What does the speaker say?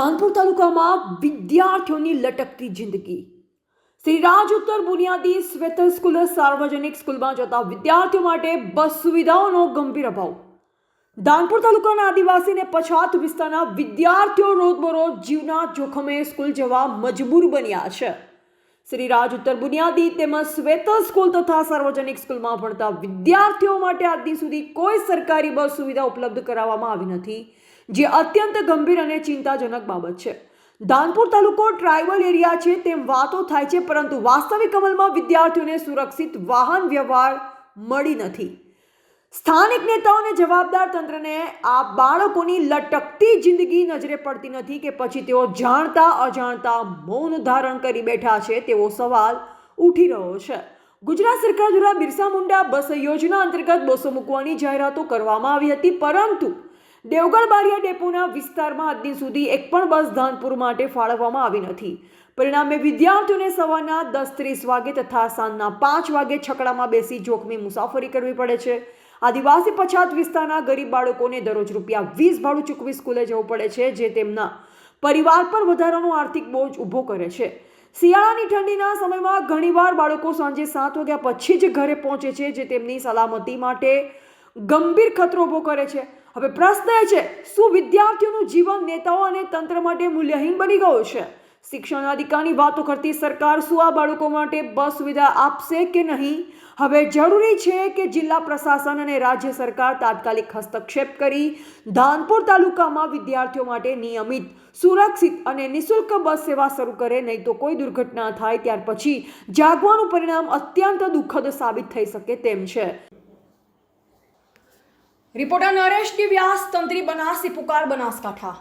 ધાનપુર તાલુકામાં વિદ્યાર્થીઓની લટકતી જિંદગી. શ્રી રાજ ઉત્તર બુનિયાદી શ્વેતર સ્કૂલ સાર્વજનિક સ્કૂલમાં જતા વિદ્યાર્થીઓ માટે બસ સુવિધાઓનો ગંભીર અભાવ. ધાનપુર તાલુકાના આદિવાસી અને પછાત વિસ્તારના વિદ્યાર્થીઓ રોજબરોજ જીવના જોખમે સ્કૂલ જવા મજબૂર બન્યા છે. શ્રી રાજ ઉત્તર બુનિયાદી તેમજ શ્વેતર સ્કૂલ તથા સાર્વજનિક સ્કૂલમાં ભણતા વિદ્યાર્થીઓ માટે આજ દિન સુધી કોઈ સરકારી બસ સુવિધા ઉપલબ્ધ કરાવવામાં આવી નથી, જે અત્યંત ગંભીર અને ચિંતાજનક બાબત છે. ધાનપુર તાલુકો ટ્રાઇબલ એરિયા છે તેમ વાતો થાય છે, પરંતુ વાસ્તવિક અમલમાં વિદ્યાર્થીઓને સુરક્ષિત વાહન વ્યવહાર મળી નથી. સ્થાનિક નેતાઓ અને જવાબદાર તંત્રને આ બાળકોની લટકતી જિંદગી નજરે પડતી નથી કે પછી તેઓ જાણતા અજાણતા મૌન ધારણ કરી બેઠા છે તેવો સવાલ ઉઠી રહ્યો છે. ગુજરાત સરકાર દ્વારા બિરસા મુંડા બસ યોજના અંતર્ગત બસો મૂકવાની જાહેરાતો કરવામાં આવી હતી, પરંતુ દેવગઢ બારિયા ડેપોના વિસ્તારમાં આજ દિન સુધી એક પણ બસ ધાનપુર માટે ફાળવવામાં આવી નથી. પરિણામે વિદ્યાર્થીઓને સવારના 10:30 વાગે તથા સાંજના 5 વાગે છકડામાં બેસી જોખમી મુસાફરી કરવી પડે છે. આદિવાસી પછાત વિસ્તારના ગરીબ બાળકોને દરરોજ ₹20 ભાડું ચૂકવી સ્કૂલે જવું પડે છે, જે તેમના પરિવાર પર વધારાનો આર્થિક બોજ ઊભો કરે છે. શિયાળાની ઠંડીના સમયમાં ઘણીવાર બાળકો સાંજે 7 વાગ્યા પછી જ ઘરે પહોંચે છે, જે તેમની સલામતી માટે ગંભીર ખતરો ઊભો કરે છે. હવે પ્રશ્ન એ છે, શું વિદ્યાર્થીઓનું જીવન નેતાઓ અને તંત્ર માટે મૂલ્યહીન બની ગયું છે? શિક્ષણ અધિકારની વાતો કરતી સરકાર શું આ બાળકો માટે બસ સુવિધા આપશે કે નહીં? હવે જરૂરી છે કે જિલ્લા પ્રશાસન અને રાજ્ય સરકાર તાત્કાલિક હસ્તક્ષેપ કરી ધાનપુર તાલુકામાં વિદ્યાર્થીઓ માટે નિયમિત, સુરક્ષિત અને નિઃશુલ્ક બસ સેવા શરૂ કરે, નહીં તો કોઈ દુર્ઘટના થાય ત્યાર પછી જાગવાનું પરિણામ અત્યંત દુઃખદ સાબિત થઈ શકે તેમ છે. રિપોર્ટર નરેશ ડી વ્યાસ, તંત્રી બનાસી પુકાર, બનાસકાંઠા.